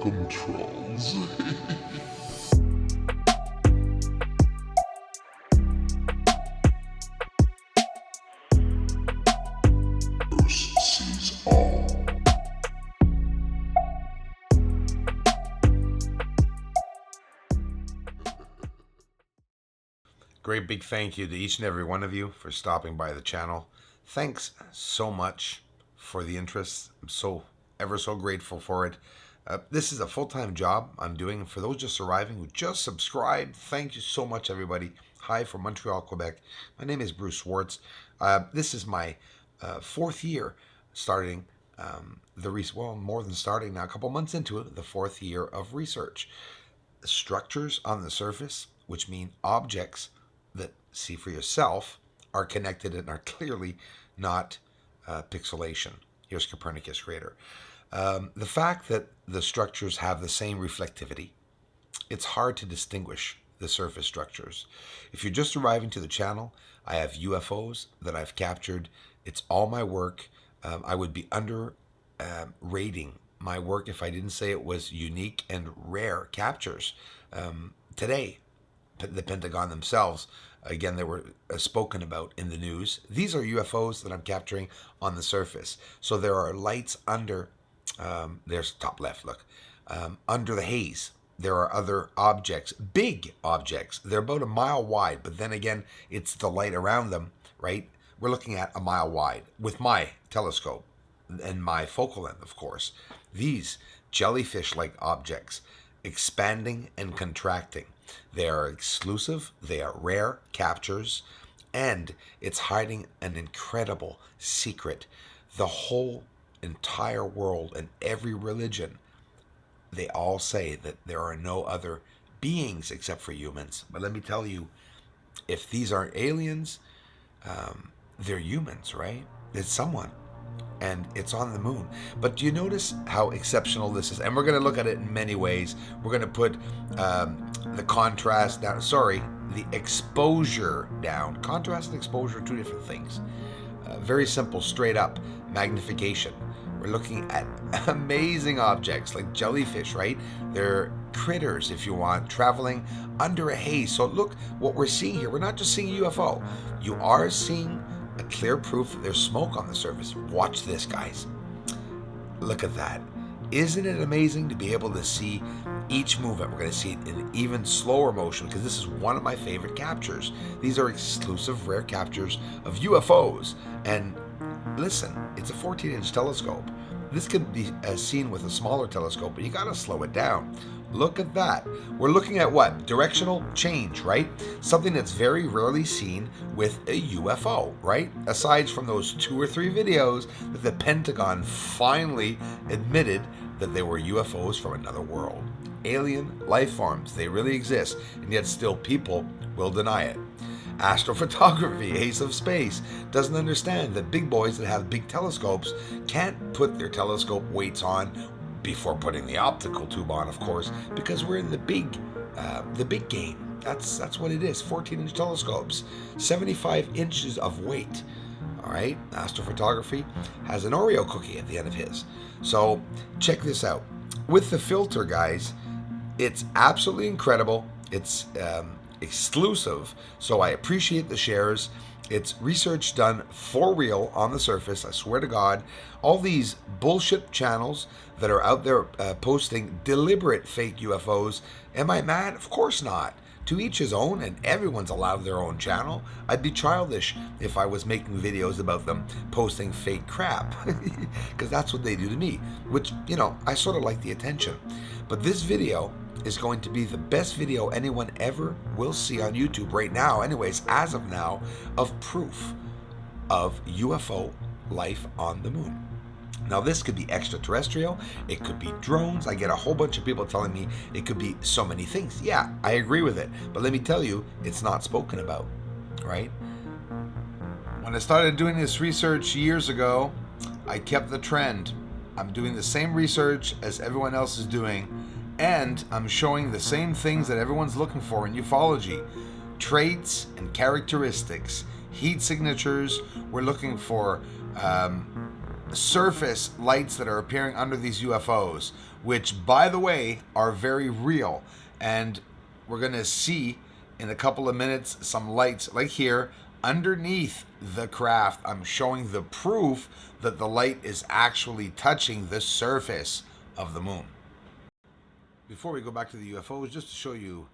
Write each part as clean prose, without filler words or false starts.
Welcome, trolls. First sees all. Great big thank you to each and every one of you for stopping by the channel. Thanks so much for the interest. I'm ever so grateful for it. This is a full-time job I'm doing. For those just arriving who just subscribed, thank you so much, everybody. Hi from Montreal, Quebec. My name is Bruce Swartz. This is my fourth year starting more than starting now, a couple months into it, the fourth year of research. Structures on the surface, which mean objects that see for yourself, are connected and are clearly not pixelation. Here's Copernicus creator. The fact that the structures have the same reflectivity, it's hard to distinguish the surface structures. If you're just arriving to the channel, I have UFOs that I've captured. It's all my work. I would be rating my work if I didn't say it was unique and rare captures. Today, the Pentagon themselves, again, they were spoken about in the news. These are UFOs that I'm capturing on the surface. So there are lights under, there's top left, look, under the haze. There are other objects, big objects. They're about a mile wide, but then again, it's the light around them, right? We're looking at a mile wide with my telescope and my focal length, of course. These jellyfish-like objects expanding and contracting. They are exclusive, they are rare captures, and it's hiding an incredible secret. The whole entire world and every religion, they all say that there are no other beings except for humans. But let me tell you, if these aren't aliens, they're humans, right? It's someone. And it's on the moon. But do you notice how exceptional this is? And we're going to look at it in many ways. We're going to put the contrast down. The exposure down. Contrast and exposure are two different things. Very simple, straight up magnification. We're looking at amazing objects like jellyfish, right? They're critters, if you want, traveling under a haze. So look what we're seeing here. We're not just seeing a UFO. You are seeing a clear proof that there's smoke on the surface. Watch this, guys. Look at that. Isn't it amazing to be able to see each movement? We're going to see it in even slower motion because this is one of my favorite captures. These are exclusive, rare captures of UFOs. And listen, it's a 14-inch telescope. This can be seen with a smaller telescope, but you got to slow it down. Look at that. We're looking at what? Directional change, right? Something that's very rarely seen with a UFO, right? Aside from those 2 or 3 videos that the Pentagon finally admitted that they were UFOs from another world. Alien life forms, they really exist, and yet still people will deny it. Astrophotography, ace of space, doesn't understand that big boys that have big telescopes can't put their telescope weights on before putting the optical tube on, of course, because we're in the big game. That's what it is. 14-inch telescopes, 75 inches of weight. All right, astrophotography has an Oreo cookie at the end of his. So check this out. With the filter, guys, it's absolutely incredible. It's exclusive, so I appreciate the shares. It's research done for real on the surface, I swear to God. All these bullshit channels that are out there posting deliberate fake UFOs, am I mad? Of course not. To each his own, and everyone's allowed their own channel. I'd be childish if I was making videos about them posting fake crap, because that's what they do to me, which, you know, I sort of like the attention. But this video is going to be the best video anyone ever will see on YouTube right now, anyways, as of now, of proof of UFO life on the moon. Now, this could be extraterrestrial, it could be drones. I get a whole bunch of people telling me it could be so many things. Yeah, I agree with it, but let me tell you, it's not spoken about, right? When I started doing this research years ago, I kept the trend. I'm doing the same research as everyone else is doing, and I'm showing the same things that everyone's looking for in ufology. Traits and characteristics, heat signatures. We're looking for surface lights that are appearing under these UFOs, which, by the way, are very real. And we're going to see in a couple of minutes some lights, like here, underneath the craft. I'm showing the proof that the light is actually touching the surface of the moon. Before we go back to the UFOs, just to show you,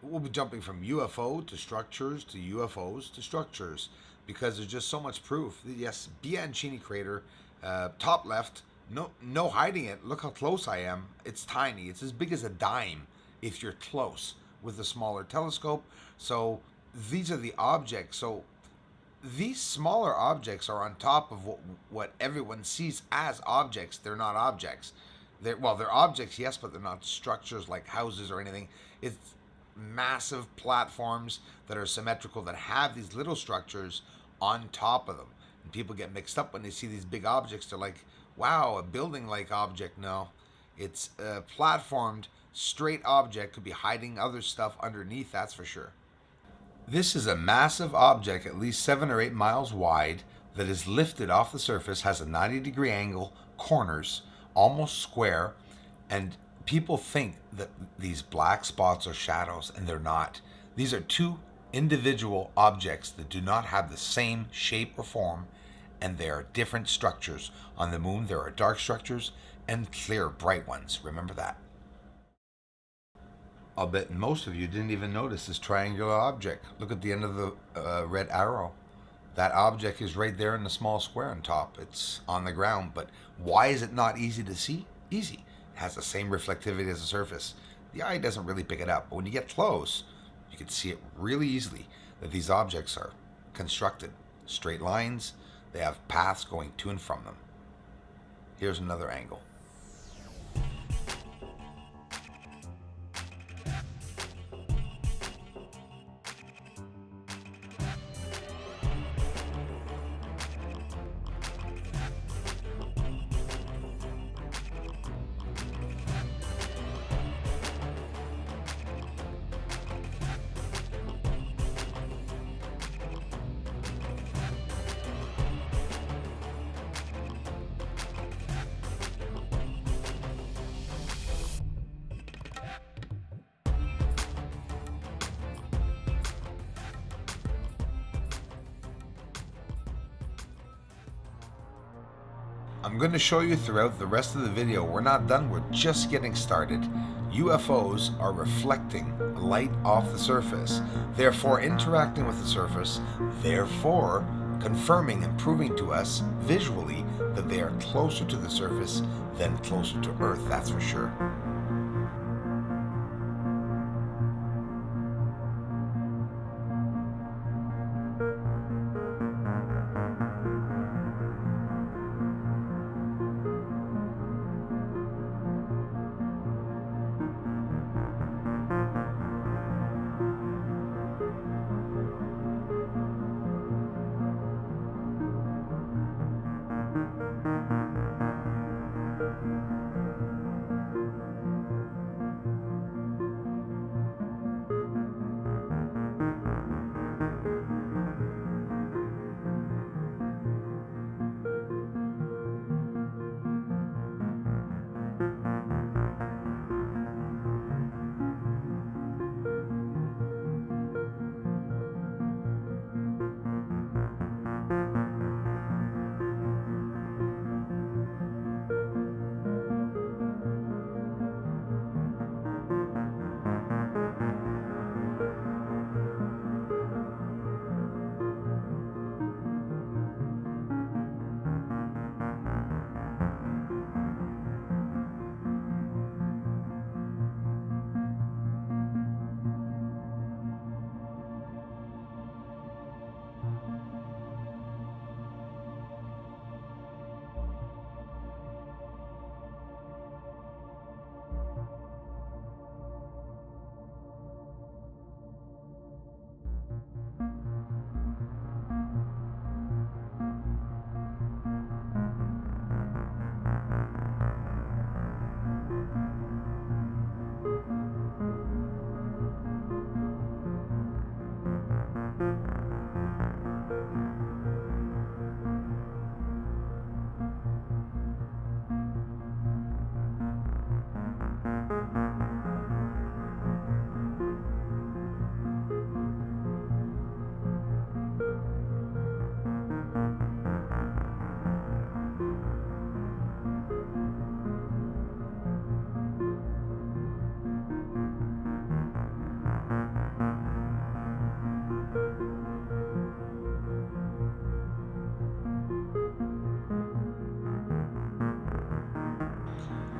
we'll be jumping from UFO to structures to UFOs to structures, because there's just so much proof. Yes, Bianchini crater, top left, no hiding it. Look how close I am. It's tiny. It's as big as a dime if you're close with a smaller telescope. So these are the objects. So these smaller objects are on top of what everyone sees as objects. They're not objects. They're objects, yes, but they're not structures like houses or anything. It's massive platforms that are symmetrical that have these little structures on top of them. And people get mixed up when they see these big objects. They're like, wow, a building-like object. No, it's a platformed, straight object. Could be hiding other stuff underneath, that's for sure. This is a massive object, at least 7 or 8 miles wide, that is lifted off the surface, has a 90-degree angle, corners, almost square, and people think that these black spots are shadows, and they're not. These are two individual objects that do not have the same shape or form, and they are different structures. On the moon, there are dark structures and clear, bright ones. Remember that. I'll bet most of you didn't even notice this triangular object. Look at the end of the red arrow. That object is right there in the small square on top. It's on the ground, but why is it not easy to see? Easy. It has the same reflectivity as the surface. The eye doesn't really pick it up, but when you get close, you can see it really easily that these objects are constructed. Straight lines, they have paths going to and from them. Here's another angle. I'm going to show you throughout the rest of the video. We're not done, we're just getting started. UFOs are reflecting light off the surface, therefore interacting with the surface, therefore confirming and proving to us visually that they are closer to the surface than closer to Earth, that's for sure.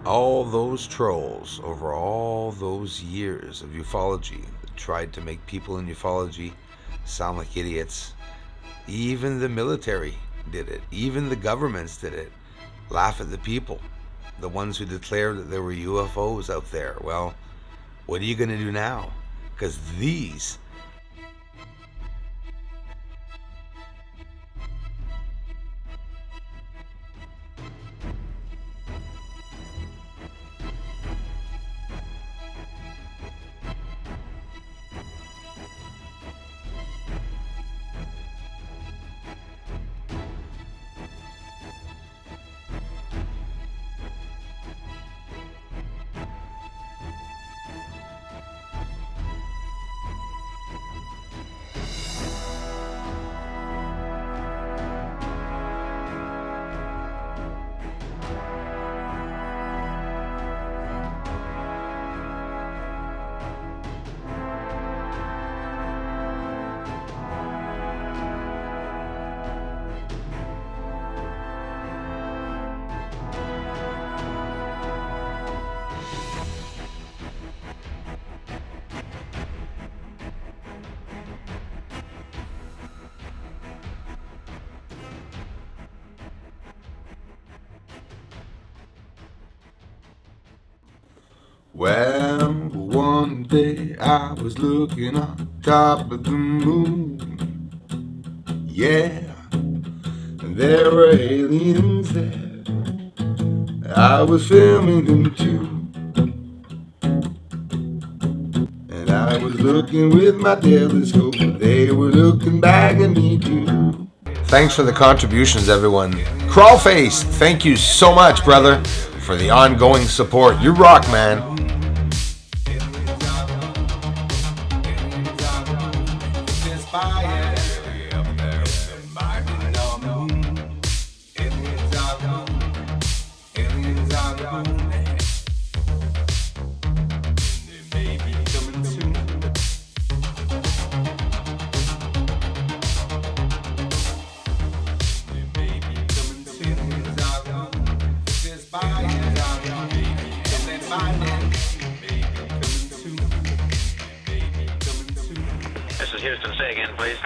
All those trolls over all those years of ufology that tried to make people in ufology sound like idiots. Even the military did it. Even the governments did it. Laugh at the people. The ones who declared that there were UFOs out there. Well, what are you going to do now? Because these Well, one day I was looking on top of the moon. Yeah, and there were aliens there. I was filming them too. And I was looking with my telescope. They were looking back at me too. Thanks for the contributions, everyone. Crawlface, thank you so much, brother, for the ongoing support. You rock, man. This is Houston. Say again, please.